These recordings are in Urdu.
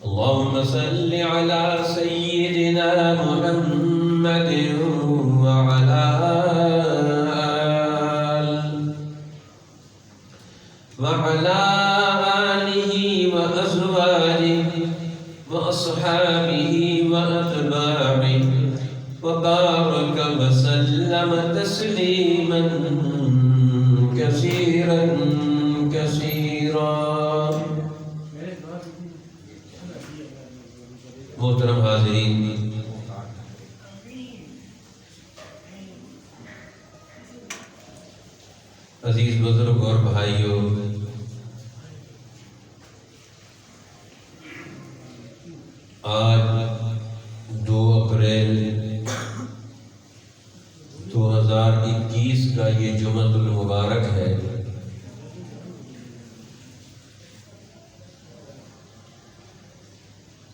اللهم صل على سيدنا محمد وعلى آله وأزواجه وأصحابه وأتباعه وبارك وسلم تسليما كثيرا كثيرا. محترم حاضرین، عزیز بزرگ اور بھائیوں، آج 2 اپریل 2021 کا یہ جمعۃ المبارک ہے.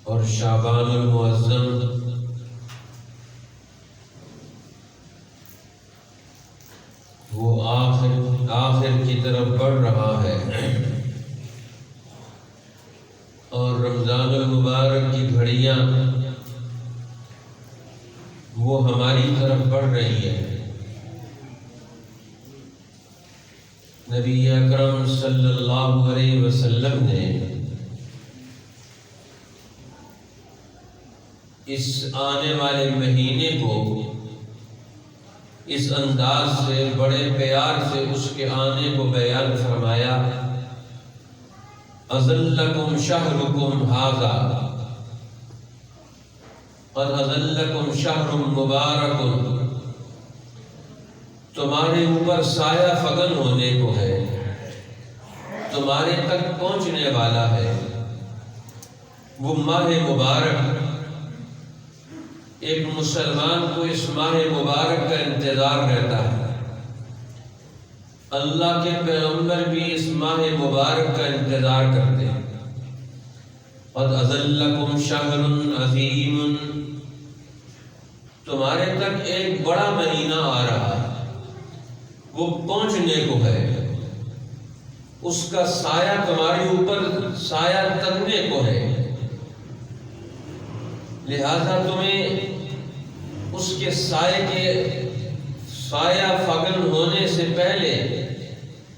اور شعبان المعظم وہ آخر کی طرف بڑھ رہا ہے، اور رمضان المبارک کی گھڑیاں وہ ہماری طرف بڑھ رہی ہے. نبی اکرم صلی اللہ علیہ وسلم نے اس آنے والے مہینے کو اس انداز سے، بڑے پیار سے اس کے آنے کو بیان فرمایا. اظلکم شہرکم ھذا، قد اظلکم شہر مبارک، تمہارے اوپر سایہ فگن ہونے کو ہے، تمہارے تک پہنچنے والا ہے وہ ماہ مبارک. ایک مسلمان کو اس ماہ مبارک کا انتظار رہتا ہے. اللہ کے پیغمبر بھی اس ماہ مبارک کا انتظار کرتے ہیں. قد اظلکم شہر عظیم، تمہارے تک ایک بڑا مہینہ آ رہا ہے، وہ پہنچنے کو ہے، اس کا سایہ تمہارے اوپر سایہ تننے کو ہے. لہذا تمہیں اس کے سایہ فگن ہونے سے پہلے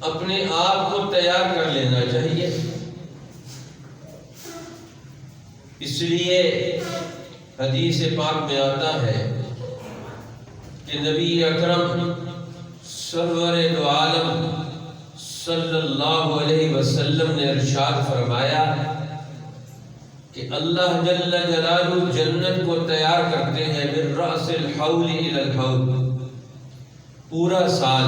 اپنے آپ کو تیار کر لینا چاہیے. اس لیے حدیث پاک میں آتا ہے کہ نبی اکرم سرور دو عالم صلی اللہ علیہ وسلم نے ارشاد فرمایا کہ اللہ جل جلالہ جنت کو تیار کرتے ہیں من رأس الحول الی الحول. پورا سال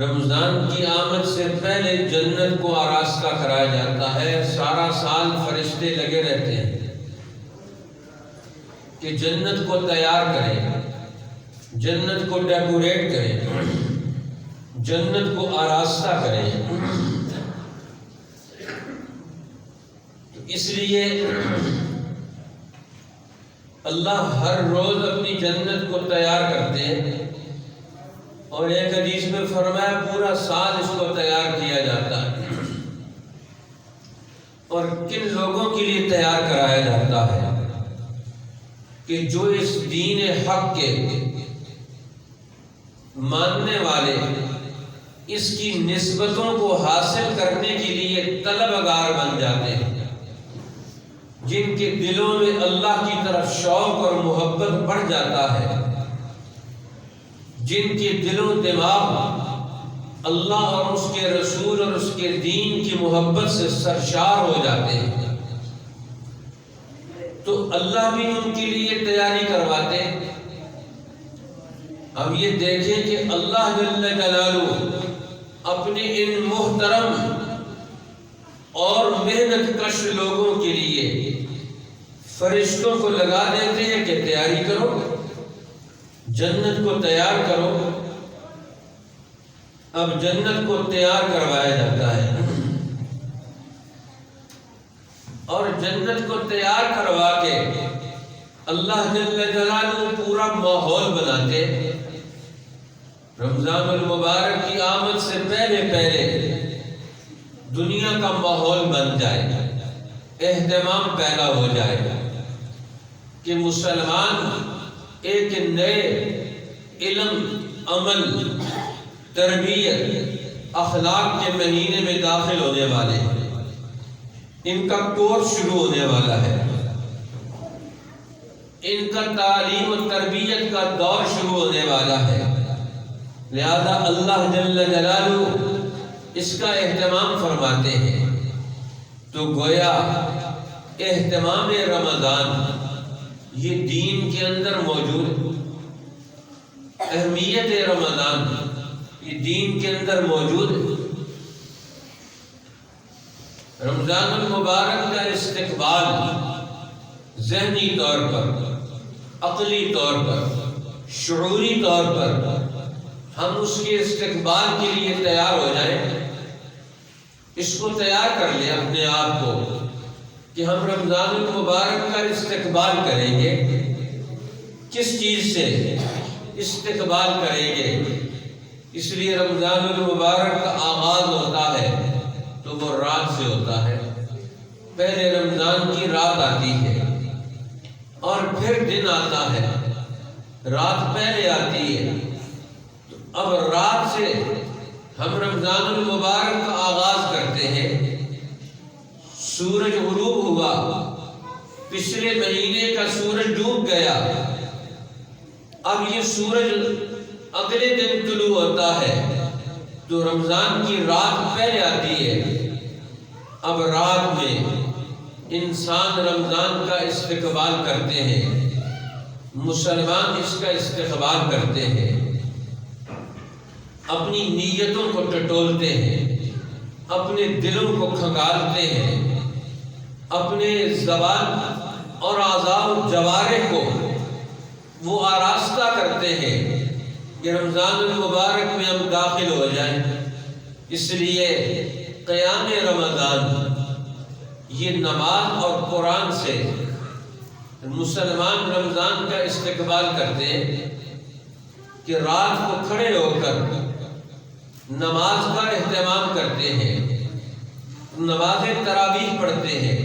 رمضان کی آمد سے پہلے جنت کو آراستہ کرایا جاتا ہے. سارا سال فرشتے لگے رہتے ہیں کہ جنت کو تیار کریں، جنت کو ڈیکوریٹ کریں، جنت کو آراستہ کریں. اس لیے اللہ ہر روز اپنی جنت کو تیار کرتے ہیں، اور ایک حدیث میں فرمایا پورا سال اس کو تیار کیا جاتا ہے. اور کن لوگوں کے لیے تیار کرایا جاتا ہے؟ کہ جو اس دین حق کے ماننے والے، اس کی نسبتوں کو حاصل کرنے کے لیے طلبگار بن جاتے ہیں، جن کے دلوں میں اللہ کی طرف شوق اور محبت بڑھ جاتا ہے، جن کے دل و دماغ اللہ اور اس کے رسول اور اس کے دین کی محبت سے سرشار ہو جاتے ہیں، تو اللہ بھی ان کے لیے تیاری کرواتے ہیں. اب یہ دیکھیں کہ اللہ جل جلالہ اپنے ان محترم اور محنت کش لوگوں کے لیے فرشتوں کو لگا دیتے ہیں کہ تیاری کرو، جنت کو تیار کرو. اب جنت کو تیار کروایا جاتا ہے، اور جنت کو تیار کروا کے اللہ جل جلالہ پورا ماحول بناتے. رمضان المبارک کی آمد سے پہلے دنیا کا ماحول بن جائے، اہتمام پیدا ہو جائے کہ مسلمان ایک نئے علم، عمل، تربیت، اخلاق کے مہینے میں داخل ہونے والے ہیں۔ ان کا کورس شروع ہونے والا ہے، ان کا تعلیم و تربیت کا دور شروع ہونے والا ہے، لہذا اللہ جل جلالہ اس کا اہتمام فرماتے ہیں۔ تو گویا اہتمام رمضان یہ دین کے اندر موجود، اہمیت رمضان یہ دین کے اندر موجود۔ رمضان المبارک کا استقبال ذہنی طور پر، عقلی طور پر، شعوری طور پر ہم اس کے استقبال کے لیے تیار ہو جائیں، اس کو تیار کر لیں اپنے آپ کو کہ ہم رمضان المبارک کا استقبال کریں گے۔ کس چیز سے استقبال کریں گے؟ اس لیے رمضان المبارک کا آغاز ہوتا ہے تو وہ رات سے ہوتا ہے۔ پہلے رمضان کی رات آتی ہے اور پھر دن آتا ہے، رات پہلے آتی ہے۔ تو اب رات سے ہم رمضان المبارک کا آغاز کرتے ہیں۔ سورج غروب ہوا، پچھلے مہینے کا سورج ڈوب گیا، اب یہ سورج اگلے دن طلوع ہوتا ہے تو رمضان کی رات پہلے آتی ہے۔ اب رات میں انسان رمضان کا استقبال کرتے ہیں، مسلمان اس کا استقبال کرتے ہیں، اپنی نیتوں کو ٹٹولتے ہیں، اپنے دلوں کو کھنگالتے ہیں، اپنے زبان اور اعضاء و جوارح کو وہ آراستہ کرتے ہیں کہ رمضان المبارک میں ہم داخل ہو جائیں۔ اس لیے قیام رمضان یہ نماز اور قرآن سے مسلمان رمضان کا استقبال کرتے ہیں کہ رات کو کھڑے ہو کر نماز کا اہتمام کرتے ہیں، نماز تراویح پڑھتے ہیں،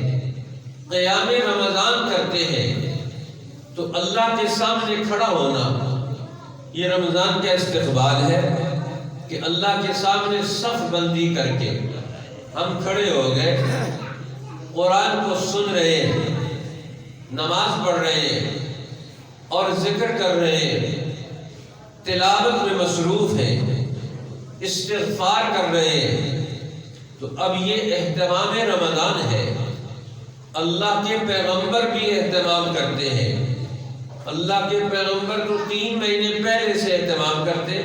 قیام رمضان کرتے ہیں۔ تو اللہ کے سامنے کھڑا ہونا یہ رمضان کا استقبال ہے کہ اللہ کے سامنے صف بندی کر کے ہم کھڑے ہو گئے، قرآن کو سن رہے ہیں، نماز پڑھ رہے ہیں اور ذکر کر رہے ہیں، تلاوت میں مصروف ہیں، استغفار کر رہے ہیں۔ تو اب یہ اہتمام رمضان ہے۔ اللہ کے پیغمبر بھی اہتمام کرتے ہیں، اللہ کے پیغمبر تو 3 مہینے پہلے سے اہتمام کرتے،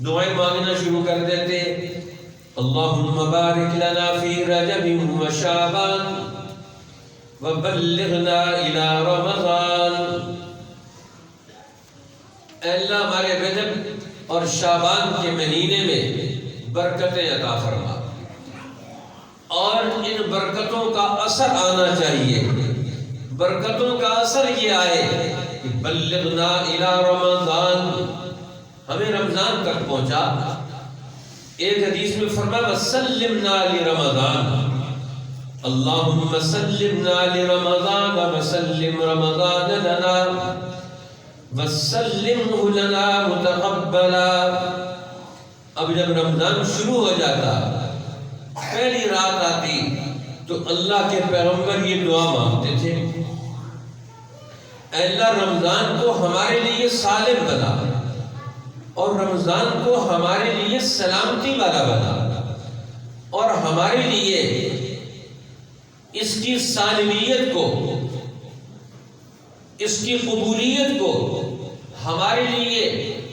دعائیں مانگنا شروع کر دیتے، اللہم بارک لنا فی رجب و شعبان وبلغنا الی رمضان۔ اے اللہ ہمارے رجب اور شعبان کے مہینے میں برکتیں عطا فرما، اور ان برکتوں کا اثر آنا چاہیے۔ برکتوں کا اثر یہ آئے کہ بلغنا الی رمضان، ہمیں رمضان تک پہنچا۔ ایک حدیث میں فرمایا وسلمنا لرمضان، اللہم سلمنا لرمضان وسلم رمضان لنا وسلمہ لنا متقبلا۔ اب جب رمضان شروع ہو جاتا، پہلی رات آتی تو اللہ کے پیغمبر یہ دعا مانگتے تھے، اے اللہ رمضان کو ہمارے لیے سالم بنا اور رمضان کو ہمارے لیے سلامتی والا بنا، اور ہمارے لیے اس کی سالمیت کو، اس کی قبولیت کو ہمارے لیے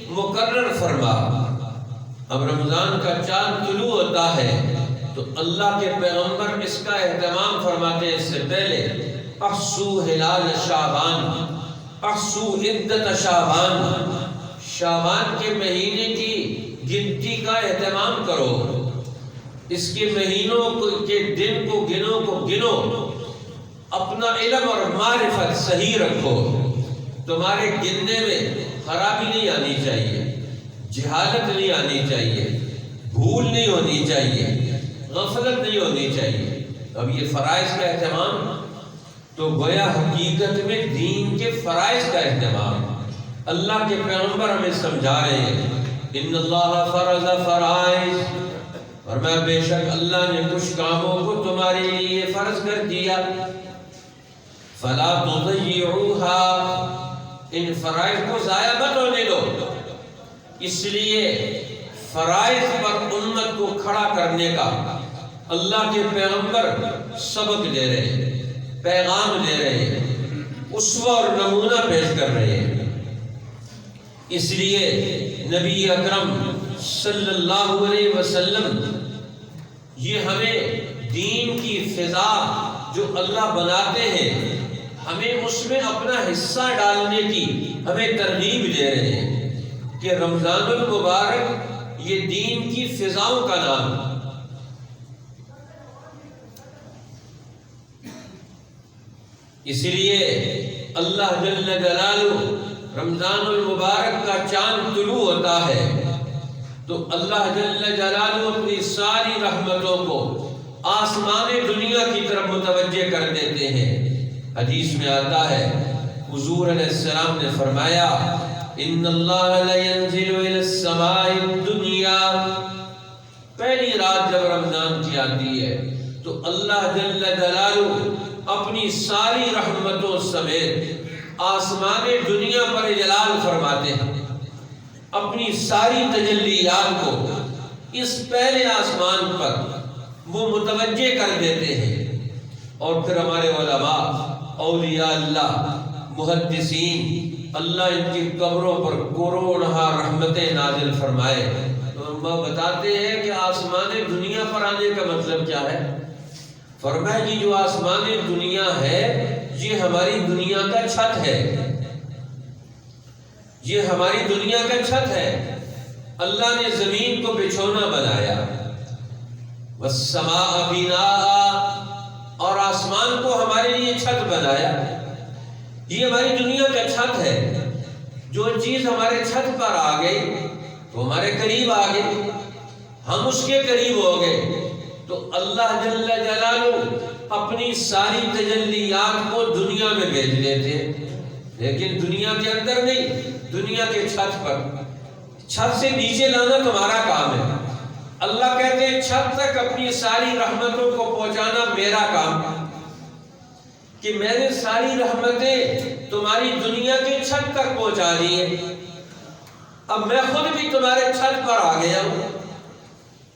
مقرر فرما۔ اب رمضان کا چاند طلوع ہوتا ہے تو اللہ کے پیغمبر اس کا اہتمام فرماتے ہیں، اس سے پہلے احسو ہلال شعبان، احسو عدت شعبان، شعبان کے مہینے کی گنتی کا اہتمام کرو، اس کے مہینوں کے دن کو گنو، اپنا علم اور معرفت صحیح رکھو، تمہارے گننے میں خرابی نہیں آنی چاہیے، جہالت نہیں آنی چاہیے، بھول نہیں ہونی چاہیے، غفلت نہیں ہونی چاہیے۔ اب یہ فرائض کا اہتمام تو گویا حقیقت میں دین کے فرائض کا اہتمام، اللہ کے پیغمبر ہمیں سمجھا رہے ہیں ان اللہ فرض فرائض، اور میں بے شک اللہ نے کچھ کاموں کو تمہارے لیے فرض کر دیا، فلا تضيعوها، ان فرائض کو ضائع مت ہونے دو۔ اس لیے فرائض پر امت کو کھڑا کرنے کا اللہ کے پیغمبر سبق دے رہے ہیں، پیغام دے رہے ہیں، اسوہ اور نمونہ پیش کر رہے ہیں۔ اس لیے نبی اکرم صلی اللہ علیہ وسلم یہ ہمیں دین کی فضا جو اللہ بناتے ہیں، ہمیں اس میں اپنا حصہ ڈالنے کی ہمیں ترغیب دے رہے ہیں کہ رمضان المبارک یہ دین کی فضاؤں کا نام ہے۔ اس لیے اللہ جل جلالہ رمضان المبارک کا چاند طلوع ہوتا ہے تو اللہ جل جلالہ اپنی ساری رحمتوں کو آسمان دنیا کی طرف متوجہ کر دیتے ہیں۔ حدیث میں آتا ہے حضور علیہ السلام نے فرمایا ان اللہ لینزل الی السماء الدنیا، پہلی رات جب رمضان کی آتی ہے تو اللہ جل جلالہ اپنی ساری رحمتوں سمیت آسمان دنیا پر جلال فرماتے ہیں، اپنی ساری تجلیات کو اس پہلے آسمان پر وہ متوجہ کر دیتے ہیں، اور پھر ہمارے علماء اولیاء اللہ محدثین اللہ ان کی قبروں پر کروڑہا رحمتیں نازل فرمائے تو وہ بتاتے ہیں کہ آسمان دنیا پر آنے کا مطلب کیا ہے۔ فرمایا کہ جو آسمان دنیا ہے یہ ہماری دنیا کا چھت ہے، یہ ہماری دنیا کا چھت ہے۔ اللہ نے زمین کو بچھونا بنایا، والسماء بناء، اور آسمان کو ہمارے لیے چھت بنایا۔ یہ ہماری دنیا کا چھت ہے، جو چیز ہمارے چھت پر آ گئی تو ہمارے قریب آ گئی، ہم اس کے قریب ہو گئے تو اللہ جل جلالہ اپنی ساری تجلیات کو دنیا میں بھیج دیتے، لیکن دنیا کے اندر نہیں، دنیا کے چھت پر۔ چھت سے نیچے لانا تمہارا کام ہے۔ اللہ کہتے ہیں چھت تک اپنی ساری رحمتوں کو پہنچانا میرا کام ہے، کہ میں نے ساری رحمتیں تمہاری دنیا کے چھت تک پہنچا دی ہیں، اب میں خود بھی تمہارے چھت پر آ گیا ہوں۔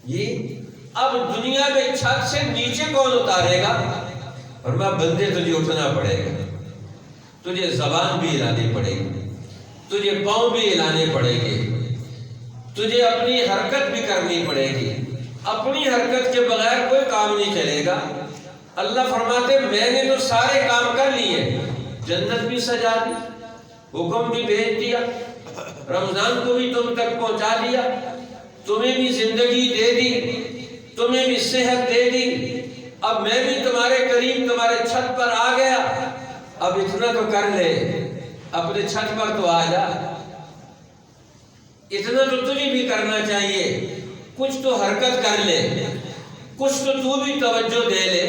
یہ اب دنیا میں چھت سے نیچے کون اتارے گا؟ اور میں بندے تجھے اٹھنا پڑے گا، تجھے زبان بھی ہلانی پڑے گی، تجھے پاؤں بھی ہلانے پڑے گے، تجھے اپنی حرکت بھی کرنی پڑے گی، اپنی حرکت کے بغیر کوئی کام نہیں چلے گا۔ اللہ فرماتے میں نے تو سارے کام کر لیے، جنت بھی سجا دی، حکم بھی بھیج دیا، رمضان کو بھی تم تک پہنچا دیا، تمہیں بھی زندگی دے دی، تمہیں بھی صحت دے دی، اب میں بھی تمہارے قریب تمہارے چھت پر آ گیا، اب اتنا تو کر لے، اپنے چھت پر تو آ جا، اتنا تو تجھے بھی کرنا چاہیے، کچھ تو حرکت کر لے، کچھ تو بھی توجہ دے لے،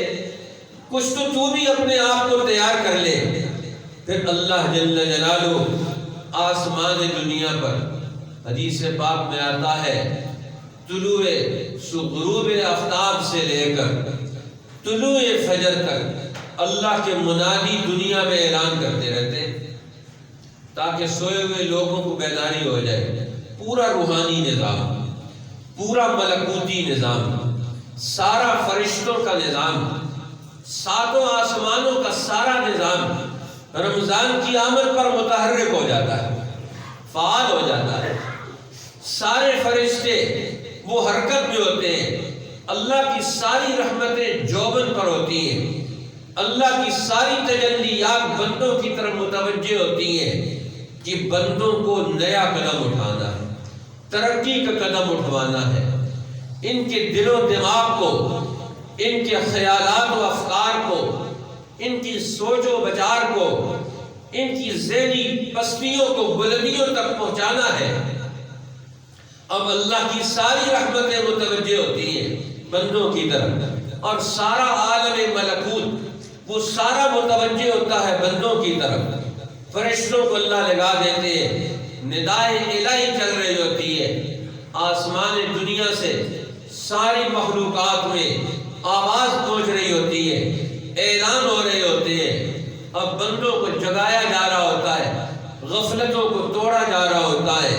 کچھ تو بھی اپنے آپ کو تیار کر لے۔ پھر اللہ جل جلالہ آسمان دنیا پر حدیث پاک میں آتا ہے طلوع غروب آفتاب سے لے کر طلوع فجر تک اللہ کے منادی دنیا میں اعلان کرتے رہتے تاکہ سوئے ہوئے لوگوں کو بیداری ہو جائے۔ پورا روحانی نظام، پورا ملکوتی نظام، سارا فرشتوں کا نظام، ساتوں آسمانوں کا سارا نظام رمضان کی آمد پر متحرک ہو جاتا ہے، فعال ہو جاتا ہے۔ سارے فرشتے وہ حرکت میں ہوتے ہیں، اللہ کی ساری رحمتیں جوبن پر ہوتی ہیں، اللہ کی ساری تجلیات بندوں کی طرف متوجہ ہوتی ہیں کہ بندوں کو نیا قدم اٹھانا ہے، ترقی کا قدم اٹھوانا ہے، ان کے دل و دماغ کو، ان کے خیالات و افکار کو، ان کی سوچ و بچار کو، ان کی ذہنی پستیوں کو بلندیوں تک پہنچانا ہے۔ اب اللہ کی ساری رحمتیں متوجہ ہوتی ہیں، بندوں کی طرف، اور سارا عالم ملکوت وہ سارا متوجہ ہوتا ہے بندوں کی طرف۔ فرشتوں کو اللہ لگا دیتے ہیں، ندائے الہی چل رہی ہوتی ہے، آسمان دنیا سے ساری مخلوقات میں آواز پہنچ رہی ہوتی ہے، اعلان ہو رہے ہوتے ہیں، اب بندوں کو جگایا جا رہا ہوتا ہے، غفلتوں کو توڑا جا رہا ہوتا ہے،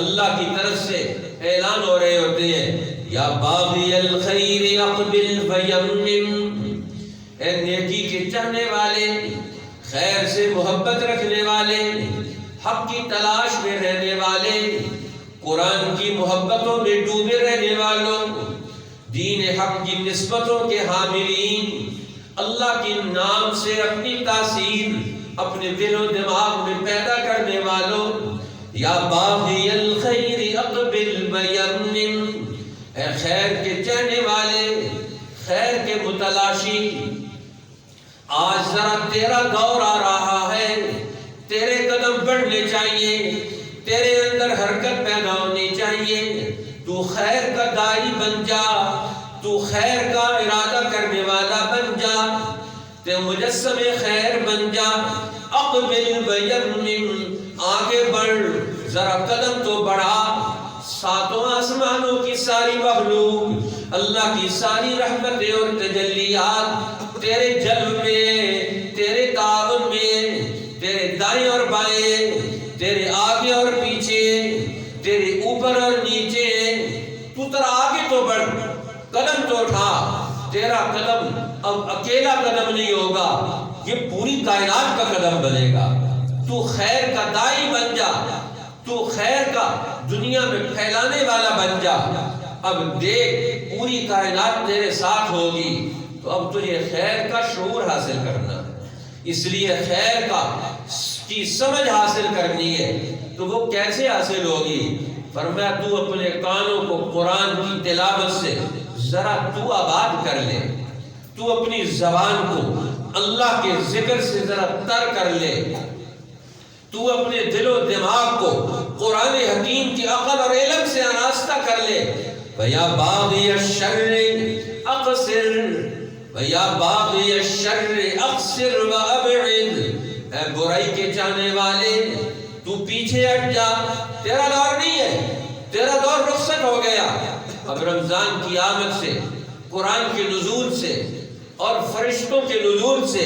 اللہ کی طرف سے اعلان ہو رہے ہوتے ہیں، یا باغی الخیر اقبل فیمم، اے نیکی کے چاہنے والے، خیر سے محبت رکھنے والے، حق کی تلاش میں رہنے والے، قرآن کی محبتوں میں ڈوبے رہنے والوں، دین حق کی نسبتوں کے حاملین، اللہ کے نام سے اپنی تاثیر اپنے دل و دماغ میں پیدا کرنے والوں، یا باغی الخیر اقبل بیمم، اے خیر کے چاہنے والے، خیر کے متلاشی، آج ذرا تیرا دور آ رہا ہے، تیرے قدم بڑھنے چاہیے، تیرے اندر حرکت پیدا ہونی چاہیے، تو خیر کا داعی بن جا، تو خیر کا ارادہ کرنے والا بن جا، تو مجسم خیر بن جا، اقبل بیمم، آگے بڑھ، ذرا قدم تو بڑھا، ساتوں آسمانوں کی ساری مخلوق، اللہ کی ساری رحمتیں اور تجلیات تیرے جلب میں، تیرے تعاون میں، تیرے دائیں اور بائیں، تیرے آگے اور پیچھے، تیرے اوپر اور نیچے، تو ترا آگے تو بڑھ، قدم تو اٹھا، تیرا قدم اب اکیلا قدم نہیں ہوگا، یہ پوری کائنات کا قدم بنے گا، تو خیر کا داعی بن جا، تو خیر کا دنیا میں پھیلانے والا بن جا، اب دیکھ پوری کائنات تیرے ساتھ ہوگی، تو اب تجھے خیر کا شعور حاصل کرنا ہے، اس لیے خیر کی سمجھ حاصل کرنی ہے، تو وہ کیسے حاصل ہوگی؟ فرمایا تو اپنے کانوں کو قرآن کی تلاوت سے ذرا تو آباد کر لے، تو اپنی زبان کو اللہ کے ذکر سے ذرا تر کر لے، تو اپنے دل و دماغ کو قرآن حکیم کی عقل اور علم سے آراستہ کر لے، وَيَا بَاغِيَ الشَّرِّ أَقْصِرْ وَيَا بَاغِيَ الشَّرِّ أَقْصِرْ وَأَبْعِدْ، اے برائی کے چاہنے والے تو پیچھے ہٹ جا، تیرا دور نہیں ہے، تیرا دور رخصت ہو گیا، اب رمضان کی آمد سے، قرآن کے نزول سے اور فرشتوں کے نزول سے،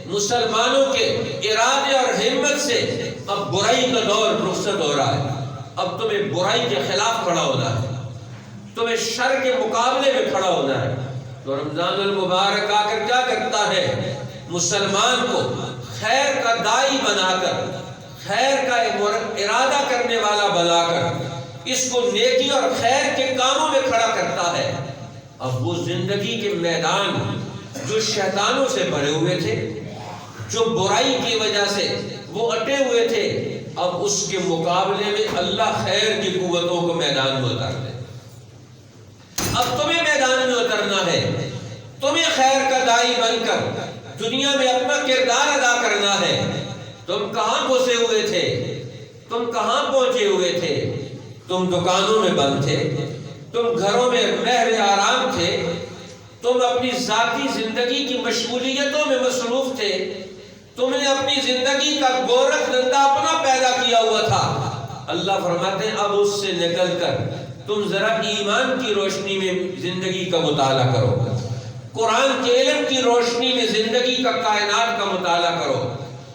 مسلمانوں کے ارادے اور ہمت سے اب برائی کا دور رخصت ہو رہا ہے، اب تمہیں برائی کے خلاف کھڑا ہونا ہے، تمہیں شر کے مقابلے میں کھڑا ہونا ہے، تو رمضان المبارک آ کر کیا کرتا ہے؟ مسلمان کو خیر کا داعی بنا کر، خیر کا ارادہ کرنے والا بنا کر، اس کو نیکی اور خیر کے کاموں میں کھڑا کرتا ہے، اب وہ زندگی کے میدان جو شیطانوں سے بھرے ہوئے تھے، جو برائی کی وجہ سے وہ اٹے ہوئے تھے، اب اس کے مقابلے میں اللہ خیر کی قوتوں کو میدان میں اتار دے، اب تمہیں میدان میں اترنا ہے، تمہیں خیر کا داعی بن کر دنیا میں اپنا کردار ادا کرنا ہے، تم کہاں پھنسے ہوئے تھے، تم کہاں پہنچے ہوئے تھے، تم دکانوں میں بند تھے، تم گھروں میں مہر آرام تھے، تم اپنی ذاتی زندگی کی مشغولیتوں میں مصروف تھے، تم نے اپنی زندگی کا گورکھ دھندا اپنا پیدا کیا ہوا تھا، اللہ فرماتے ہیں اب اس سے نکل کر تم ذرا ایمان کی روشنی میں زندگی کا مطالعہ کرو، قرآن کے علم کی روشنی میں زندگی کا کائنات کا مطالعہ کرو،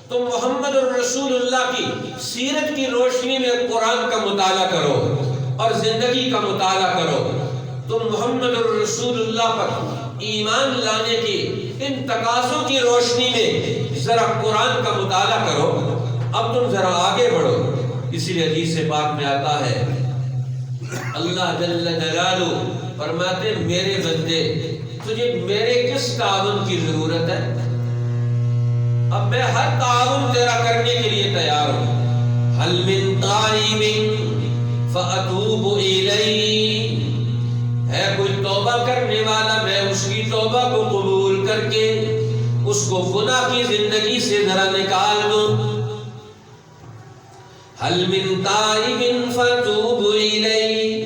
تم محمد الرسول اللہ کی سیرت کی روشنی میں قرآن کا مطالعہ کرو اور زندگی کا مطالعہ کرو، تم محمد الرسول اللہ پر ایمان لانے کی ان تقاضوں کی روشنی میں ذرا قرآن کا مطالعہ کرو، اب تم ذرا آگے بڑھو، اسی لیے حدیث پاک میں آتا ہے اللہ جل جلالہ فرماتے میرے بندے تجھے میرے کس تعاون کی ضرورت ہے؟ اب میں ہر تعاون تیرا کرنے کے لیے تیار ہوں، حل من تائب فاتوب الیہ، ہے کوئی توبہ کرنے والا میں اس کی توبہ کو قبول کر کے اس کو گناہ کی زندگی سے ذرا نکال دوں، حل من تائب فاتوب الیہ،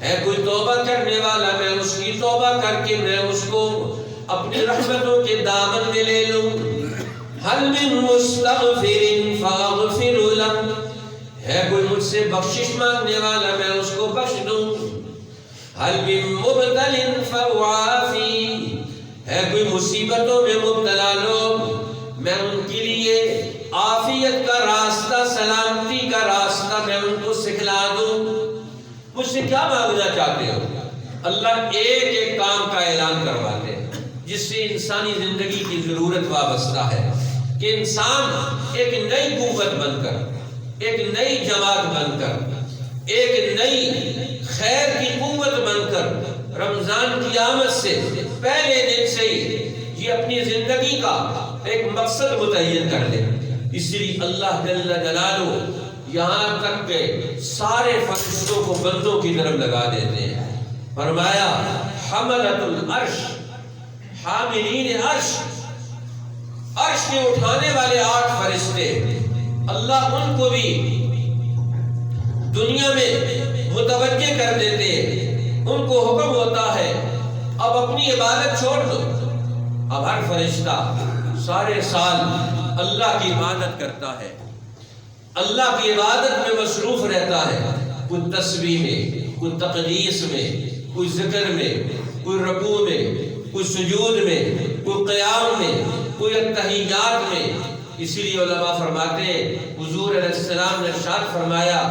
ہے کوئی توبہ کرنے والا میں اس کی توبہ کر کے میں اس کو اپنی رحمتوں کے دامن میں لے لوں. هل من مستغفر فاغفر له, ہے کوئی مجھ سے بخشش مانگنے والا میں اس کو بخش دوں. هل من مبتل فاعافی, ہے کوئی مصیبتوں میں مبتلا لوگ میں ان کے لیے عافیت کا راستہ, سلامتی کا راستہ میں ان کو سکھلا دوں. مجھ سے کیا مانگنا چاہتے ہو؟ اللہ ایک ایک کام کا اعلان کرواتے ہیں جس سے انسانی زندگی کی ضرورت وابستہ ہے کہ انسان ایک نئی قوت بن کر, ایک نئی جماعت بن کر, ایک نئی خیر کی قوت بن کر رمضان کی آمد سے پہلے دن سے ہی یہ اپنی زندگی کا ایک مقصد متعین کر لے. اس لیے اللہ جل جلالہ یہاں تک کہ سارے فرشتوں کو بندوں کی طرف لگا دیتے ہیں. فرمایا حملۃ العرش, حاملین عرش, عرش کے اٹھانے والے 8 فرشتے, اللہ ان کو بھی دنیا میں متوجہ کر دیتے ہیں. ان کو حکم ہوتا ہے اب اپنی عبادت چھوڑ دو. اب ہر فرشتہ سارے سال اللہ کی عبادت کرتا ہے, اللہ کی عبادت میں مصروف رہتا ہے. کوئی تسبیح میں, کوئی تقدیس میں, کوئی ذکر میں, کوئی رکوع میں, کوئی سجود میں, کوئی قیام میں, کوئی تحیات میں. اسی لیے علماء فرماتے ہیں حضور علیہ السلام نے ارشاد فرمایا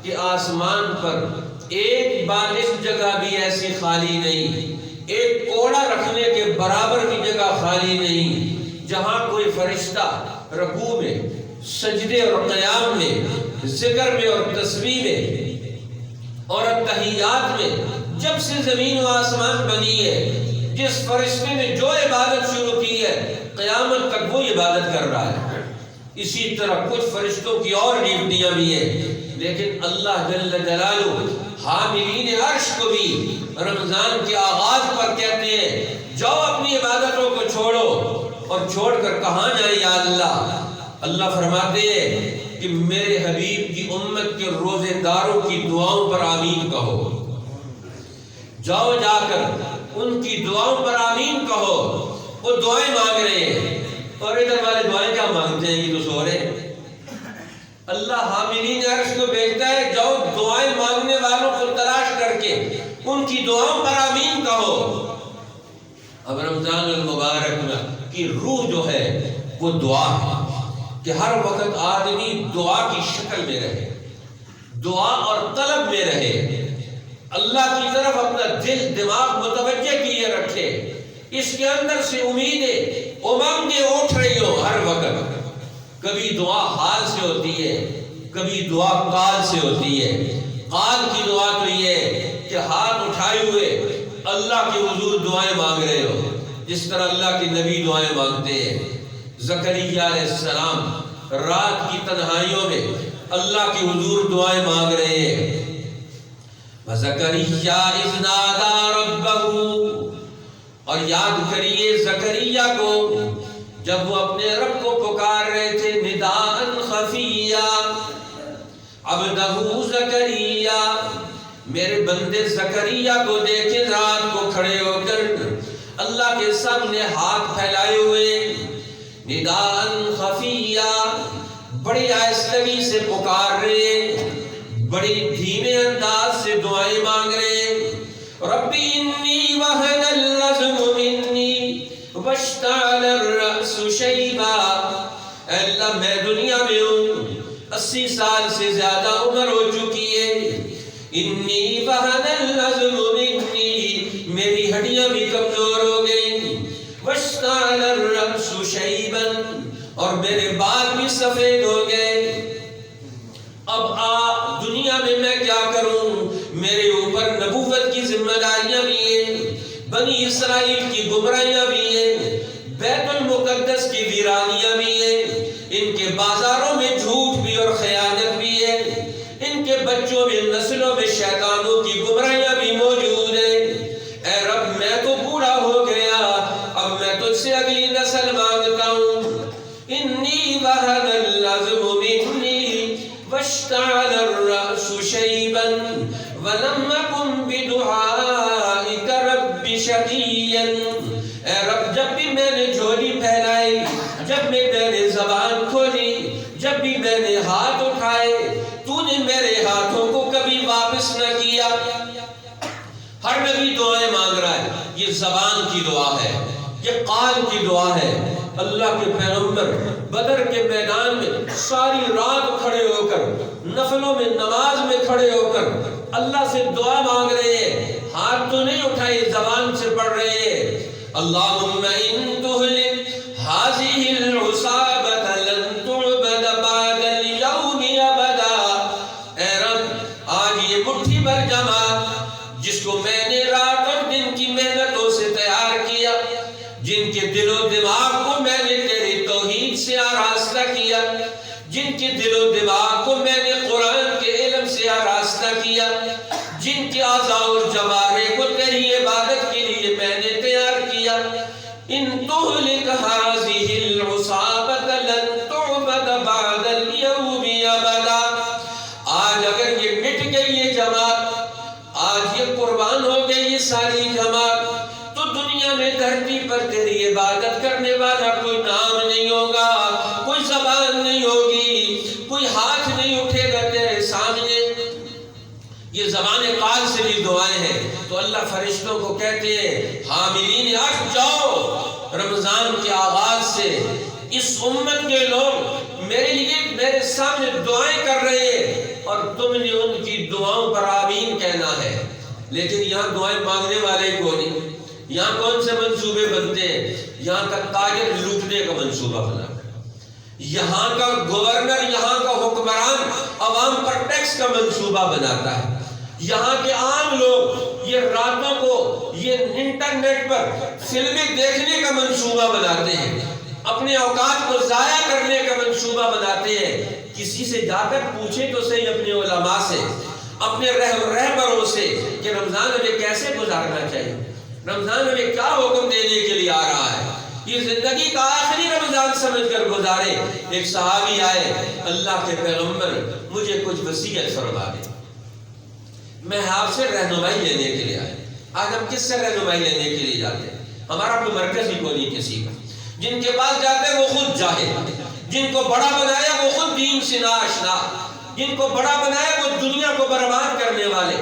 کہ آسمان پر ایک بالش جگہ بھی ایسی خالی نہیں, ایک کوڑا رکھنے کے برابر بھی جگہ خالی نہیں جہاں کوئی فرشتہ رکوع میں, سجدے اور قیام میں, ذکر میں اور تسبیح میں اور تحیات میں, جب سے زمین و آسمان بنی ہے جس فرشتے نے جو عبادت شروع کی ہے قیامت تک وہ عبادت کر رہا ہے. اسی طرح کچھ فرشتوں کی اور ڈیوٹیاں بھی ہیں, لیکن اللہ جل جلالہ حاملین عرش کو بھی رمضان کے آغاز پر کہتے ہیں جاؤ اپنی عبادتوں کو چھوڑو. اور چھوڑ کر کہاں جائیں یا اللہ؟ اللہ فرماتے ہیں کہ میرے حبیب کی امت کے روزے داروں کی دعاؤں پر آمین کہو. جاؤ جا کر ان کی دعاؤں پر آمین کہو. وہ دعائیں مانگ رہے ہیں اور ادھر والے دعائیں کیا مانگتے ہیں, یہ تو سو رہے ہیں. اللہ حاملین عرش کو بھیجتا ہے جاؤ دعائیں مانگنے والوں کو تلاش کر کے ان کی دعاؤں پر آمین کہو. اب رمضان المبارک میں کی روح جو ہے وہ دعا ہے کہ ہر وقت آدمی دعا کی شکل میں رہے, دعا اور طلب میں رہے, اللہ کی طرف اپنا دل دماغ متوجہ کیے رکھے, اس کے اندر سے امیدیں امنگیں اٹھ رہی ہو ہر وقت. کبھی دعا حال سے ہوتی ہے, کبھی دعا قال سے ہوتی ہے. قال کی دعا تو یہ کہ ہاتھ اٹھائے ہوئے اللہ کے حضور دعائیں مانگ رہے ہو, جس طرح اللہ کے نبی دعائیں مانگتے ہیں. زکریا علیہ السلام رات کی تنہائیوں میں اللہ کے حضور دعائیں مانگ رہے ہیں. وَزَكَرِيَّا إِذْ نَادَىٰ رَبَّهُ, اور یاد کریے زکریا کو جب وہ اپنے رب کو پکار رہے تھے نداءً خفیّا. عبدہ زکریا, میرے بندے زکریا کو دیکھیں رات کو کھڑے ہو کر اللہ کے سامنے ہاتھ پھیلائے ہوئے نداءً خفیّا, بڑی آہستگی سے پکار رہے, بڑی دھیمے انداز سے دعائیں مانگ رہے. ربی انی وہن العظم منی واشتعل الرأس شیبا, اے اللہ میں دنیا میں ہوں, 80 سال سے زیادہ عمر ہو چکی ہے. انی وہن العظم منی, میری ہڈیاں بھی کمزور ہو گئی. واشتعل الرأس شیبا, اور میرے بال بھی سفید ہو گئے. اب دنیا میں کیا کروں؟ میرے اوپر نبوت کی ذمہ داریاں بھی ہیں, بنی اسرائیل کی گمراہیاں بھی ہیں, بیت المقدس کی ویرانیاں بھی ہیں, ان کے بازاروں میں جھوٹ بھی اور خیانت بھی ہے, ان کے بچوں میں نسلوں میں شیطانوں کی گمراہیاں بھی موجود ہیں. اے رب میں تو بوڑھا ہو گیا, اب میں تجھ سے اگلی نسل مانگتا ہوں. انی وہن العظم منی واشتعل الرأس شیبا ولم اکن بدعائک رب شقیا. جب میں نے زبان کھولی، جب بھی میں نے ہاتھ اٹھائے، تو نے میرے ہاتھوں کو کبھی واپس نہ کیا۔ ہر نبی دعائیں مانگ رہا ہے، یہ زبان کی دعا ہے، یہ قال کی دعا ہے۔ اللہ کے پیغمبر بدر کے میدان میں ساری رات کھڑے ہو کر، نفلوں میں نماز میں کھڑے ہو کر اللہ سے دعا مانگ رہے ہیں، ہاتھ تو نہیں اٹھائے، زبان سے پڑھ رہے ہیں اللہم ان تہلک هذه العصابة لن تعبد بعد اليوم ابدا۔ اے رب آج یہ مٹھی بھر جماعت جس کو میں نے رات اور دن کی محنتوں سے تیار کیا، جن کے دل و دماغ کو میں نے تیری توحید سے آراستہ کیا، جن کے دل و دماغ کو میں نے قرآن کے علم سے آراستہ کیا، جن کے اعضاء اور جوارح کو تیری عبادت کے لیے میں نے تیار کیا، ان تہلک هذه العصابة لن تعبد بعد اليوم ابدا۔ آج اگر یہ مٹ گئی یہ جماعت، آج یہ قربان ہو گئی یہ ساری جماعت، تو دنیا میں دھرتی پر تیری عبادت کرنے والا کوئی نام نہیں ہوگا، کوئی زبان نہیں ہوگی، کوئی ہاتھ نہیں اٹھے گا تیرے سامنے۔ یہ زبان قال سے بھی دعائیں ہیں، تو اللہ فرشتوں کو کہتے ہیں حاملین عرش جاؤ، رمضان کے آغاز سے اس امت کے لوگ میرے لیے میرے سامنے دعائیں کر رہے ہیں، اور تم نے ان کی دعاؤں پر آمین کہنا ہے۔ لیکن یہاں دعائیں مانگنے والے کو نہیں، یہاں کون سے منصوبے بنتے ہیں؟ یہاں کا تاجر لوٹنے کا منصوبہ بنا، یہاں کا گورنر، یہاں کا حکمران عوام پر ٹیکس کا منصوبہ بناتا ہے، یہاں کے عام لوگ یہ راتوں کو یہ انٹرنیٹ پر فلمیں دیکھنے کا منصوبہ بناتے ہیں، اپنے اوقات کو ضائع کرنے کا منصوبہ بناتے ہیں۔ کسی سے جا کر پوچھیں تو صحیح، اپنے علماء سے، اپنے رہبروں سے، کہ رمضان ہمیں کیسے گزارنا چاہیے، رمضان ہمیں کیا حکم دینے کے لیے آ رہا ہے، یہ زندگی کا آخری رمضان سمجھ کر گزارے۔ ایک صحابی آئے، اللہ کے پیغمبر مجھے کچھ وصیت فرما دے، میں آپ سے رہنمائی لینے کے لیے آئے۔ آج ہم کس سے رہنمائی لینے کے لیے جاتے ہیں؟ ہمارا کوئی مرکز ہی کوئی نہیں کسی کا۔ جن کے پاس جاتے ہیں وہ خود جاہل، جن کو بڑا بنایا وہ خود دین سے ناآشنا، جن کو بڑا بنایا وہ دنیا کو برباد کرنے والے،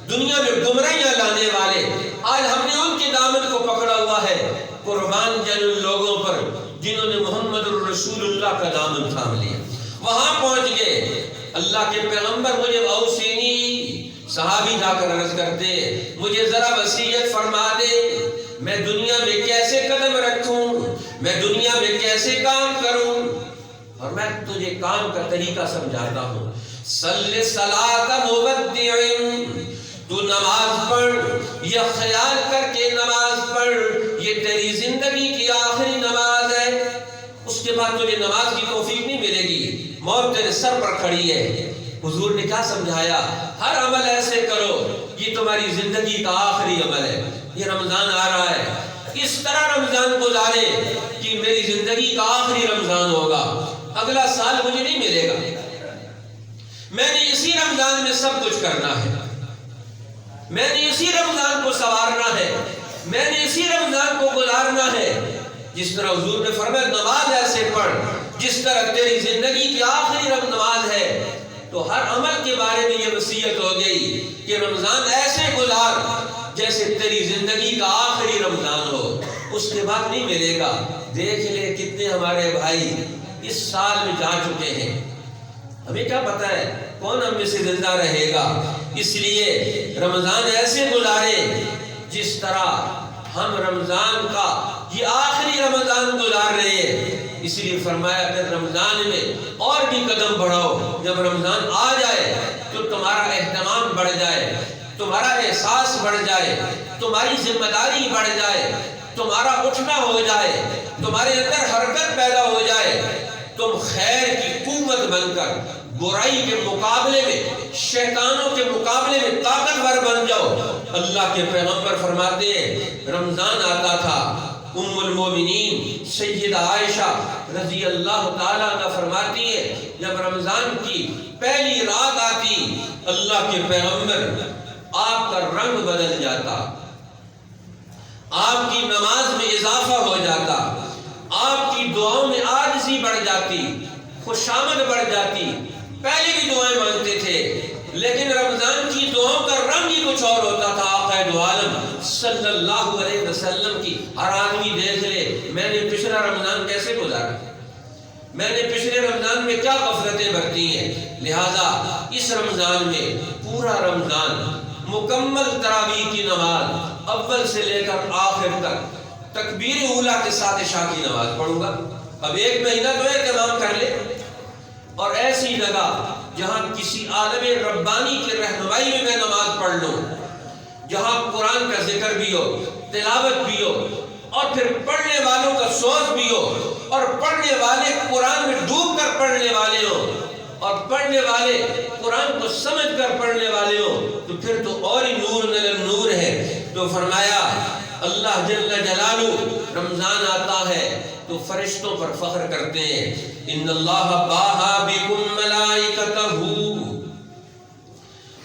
دنیا میں گمراہیاں لانے والے۔ آج ہم نے ان کے دامن کو پکڑا ہوا ہے۔ قربان جن ان لوگوں پر جنہوں نے محمد الرسول اللہ کا دامن تھام لیا، وہاں پہنچ گئے۔ اللہ کے پیغمبر مجھے اوصینی، صحابی جا کر عرض کرتے مجھے ذرا وصیت فرما دے، میں دنیا میں کیسے قدم رکھوں، میں دنیا میں کیسے کام کروں، اور میں تجھے کام کا طریقہ سمجھاتا ہوں۔ صلی صلاۃ مودع، تو نماز پڑھ، یہ خیال کر کے نماز پڑھ، یہ تیری زندگی کی آخری نماز ہے، اس کے بعد تجھے نماز کی توفیق نہیں ملے گی، موت تیرے سر پر کھڑی ہے۔ حضور نے کیا سمجھایا؟ ہر عمل ایسے کرو، یہ تمہاری زندگی کا آخری عمل ہے، یہ رمضان آ رہا ہے، اس طرح رمضان گزارے کہ میری زندگی کا آخری رمضان ہوگا، اگلا سال مجھے نہیں ملے گا، میں نے اسی رمضان میں سب کچھ کرنا ہے، میں نے اسی رمضان کو سنوارنا ہے، میں نے اسی رمضان کو گزارنا ہے۔ جس طرح حضور نے فرمایا نماز ایسے پڑھ جس طرح تیری زندگی کی آخری نماز ہے، تو ہر عمل کے بارے میں یہ وصیت ہو گئی کہ رمضان ایسے گزار جیسے تیری زندگی کا آخری رمضان ہو، اس کے بعد نہیں ملے گا۔ دیکھ لے کتنے ہمارے بھائی اس سال میں جا چکے ہیں، ہمیں کیا پتا ہے کون ہم میں سے زندہ رہے گا۔ اس لیے رمضان ایسے گزارے جس طرح ہم رمضان کا یہ آخری رمضان گزار رہے ہیں۔ اس لیے فرمایا کہ رمضان میں اور بھی قدم بڑھاؤ، جب رمضان آ جائے تو تمہارا اہتمام بڑھ جائے، تمہارا احساس بڑھ جائے، تمہاری ذمہ داری بڑھ جائے، تمہارا اٹھنا ہو جائے، تمہارے اندر حرکت پیدا ہو جائے، تم خیر کی قوت بن کر برائی کے مقابلے میں، شیطانوں کے مقابلے میں طاقتور بن جاؤ۔ اللہ کے پیغمبر فرماتے ہیں رمضان آتا تھا، ام المومنین سیدہ عائشہ رضی اللہ تعالیٰ عنہ فرماتی ہے جب رمضان کی پہلی رات آتی اللہ کے پیغمبر آپ کا رنگ بدل جاتا، آپ کی نماز میں اضافہ ہو جاتا، آپ کی دعاؤں میں خوشامد بڑھ جاتی. پہلے بھی دعائیں مانگتے تھے لیکن رمضان کی دعاؤں کا رنگ ہی کچھ اور ہوتا تھا. آقا دو عالم صلی اللہ علیہ وسلم کی ہر آدمی دیکھ لے میں نے پچھلا رمضان کیسے گزارا, میں نے پچھلے رمضان میں کیا غفلتیں برتی ہیں. لہذا اس رمضان میں پورا رمضان مکمل تراویح کی نماز اول سے لے کر آخر تک تکبیر اولیٰ کے ساتھ عشاء کی نماز پڑھوں گا. اب ایک مہینہ تو اہتمام کر لے, اور ایسی جگہ جہاں کسی عالم ربانی کی رہنمائی میں نماز پڑھ لوں, جہاں قرآن کا ذکر بھی ہو, تلاوت بھی ہو, اور پھر پڑھنے والوں کا سوز بھی ہو, اور پڑھنے والے قرآن میں ڈوب کر پڑھنے والے ہوں, اور پڑھنے والے قرآن کو سمجھ کر پڑھنے والے ہوں, تو پھر تو اور ہی نور نل نور ہے. تو فرمایا اللہ جل جلالہ رمضان آتا ہے تو فرشتوں پر فخر کرتے ہیں. ان اللہ باہا بکم ملائکتہ,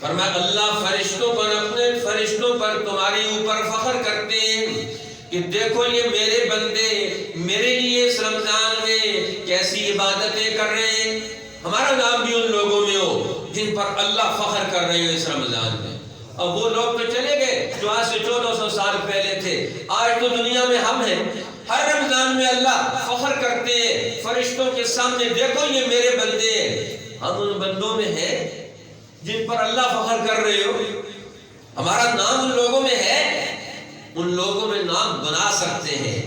فرمایا اللہ فرشتوں پر, اپنے فرشتوں پر تمہارے اوپر فخر کرتے ہیں کہ دیکھو یہ میرے بندے میرے لیے اس رمضان میں کیسی عبادتیں کر رہے ہیں. ہمارا نام بھی ان لوگوں میں ہو جن پر اللہ فخر کر رہے ہیں اس رمضان میں. اب وہ لوگ تو چلے گئے جو آج سے 1400 سال پہلے تھے, آج تو دنیا میں ہم ہیں. ہر رمضان میں اللہ فخر کرتے ہیں فرشتوں کے سامنے, دیکھو یہ میرے بندے ہیں. ہم ان بندوں میں ہیں جن پر اللہ فخر کر رہے ہو. ہمارا نام ان لوگوں میں ہے, ان لوگوں میں نام بنا سکتے ہیں.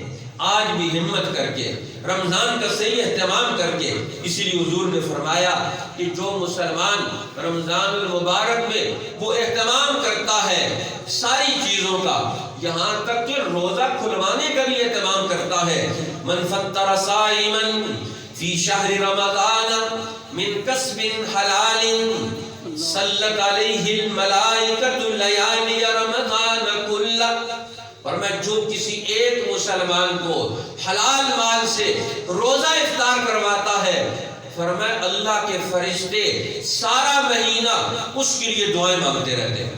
آج بھی ہمت کر کے رمضان کا صحیح اہتمام کر کے, اسی لیے حضور نے فرمایا کہ جو مسلمان رمضان المبارک میں وہ اہتمام کرتا ہے ساری چیزوں کا, یہاں تک کہ روزہ کھلوانے کا بھی اہتمام کرتا ہے. من فطر صائما فی شہر رمضان من کسب حلال صلت علیہ الملائکۃ لیالی رمضان کلہ. اور میں جو کسی ایک مسلمان کو حلال مال سے روزہ افطار کرواتا ہے, فرمایا اللہ کے فرشتے سارا مہینہ اس کے لیے دعائیں مانگتے رہتے ہیں.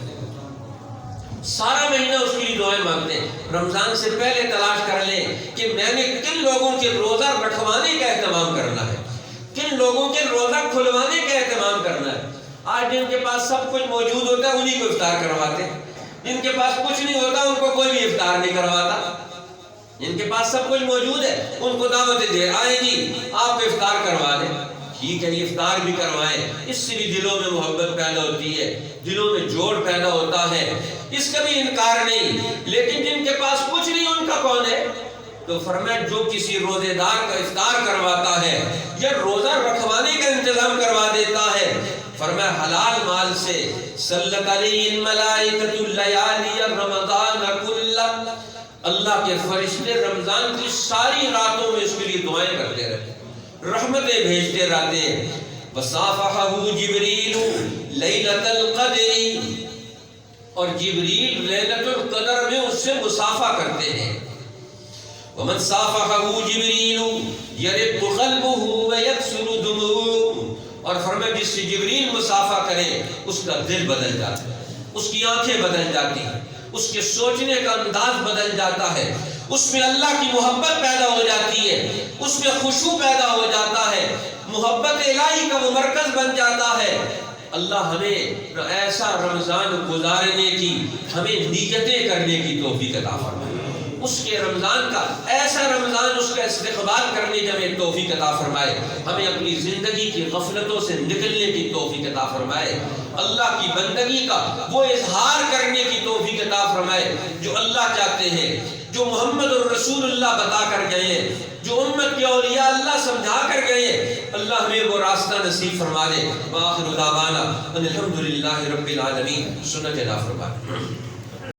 سارا مہینہ اس کے لیے دعائیں مانگتے ہیں. رمضان سے پہلے تلاش کر لیں کہ میں نے کن لوگوں کے روزہ رکھوانے کا اہتمام کرنا ہے, کن لوگوں کے روزہ کھلوانے کا اہتمام کرنا ہے. آج جن کے پاس سب کچھ موجود ہوتا ہے انہی کو افطار کرواتے ہیں, جن کے پاس کچھ نہیں ہوتا ان کو کوئی بھی افطار نہیں کرواتا. جن کے پاس سب کچھ موجود ہے ان کو دعوتیں دے آئے جی آپ افطار کروا دیں. ٹھیک ہے, افطار بھی کروائیں, اس سے بھی دلوں میں محبت پیدا ہوتی ہے, دلوں میں جوڑ پیدا ہوتا ہے, اس کا بھی انکار نہیں. لیکن جن کے پاس کچھ نہیں ان کا کون ہے؟ تو فرمایا جو کسی روزے دار کا افطار کرواتا ہے یا روزہ رکھوانے کا انتظام کروا دیتا ہے, فرمایا حلال مال سے صلت علیہ الملائکۃ لیالی رمضان کلہ, اللہ کے فرشتے رمضان کی ساری راتوں میں اس کے لیے دعائیں کرتے رہتے, رحمتیں بھیجتے رہتے ہیں. وصافحہ جبریل لیلۃ القدر, اور جبریل لیلۃ القدر میں اس سے مصافحہ کرتے ہیں. ومن صافحہ جبریل یرق قلبہ ویکسر دموعہ, اور فرمایا جس سے جبریل مصافحہ کرے اس کا دل بدل جاتا ہے, اس کی آنکھیں بدل جاتی ہیں, اس کے سوچنے کا انداز بدل جاتا ہے, اس میں اللہ کی محبت پیدا ہو جاتی ہے, اس میں خشوع پیدا ہو جاتا ہے, محبت الہی کا وہ مرکز بن جاتا ہے. اللہ ہمیں ایسا رمضان گزارنے کی, ہمیں نیتیں کرنے کی توفیق عطا فرمائے. اس کے رمضان کا ایسا رمضان اس کا استقبال کرنے کی ہمیں توفیق عطا فرمائے. ہمیں اپنی زندگی کی غفلتوں سے نکلنے کی توفیق عطا فرمائے. اللہ کی بندگی کا وہ اظہار کرنے کی توفیق عطا فرمائے جو اللہ چاہتے ہیں, جو محمد الرسول اللہ بتا کر گئے ہیں, جو امت کے اولیاء اللہ سمجھا کر گئے ہیں. اللہ ہمیں وہ راستہ نصیب فرما دے. وآخر دعوانا ان الحمد للہ رب العالمین. سنت ادا فرمائے.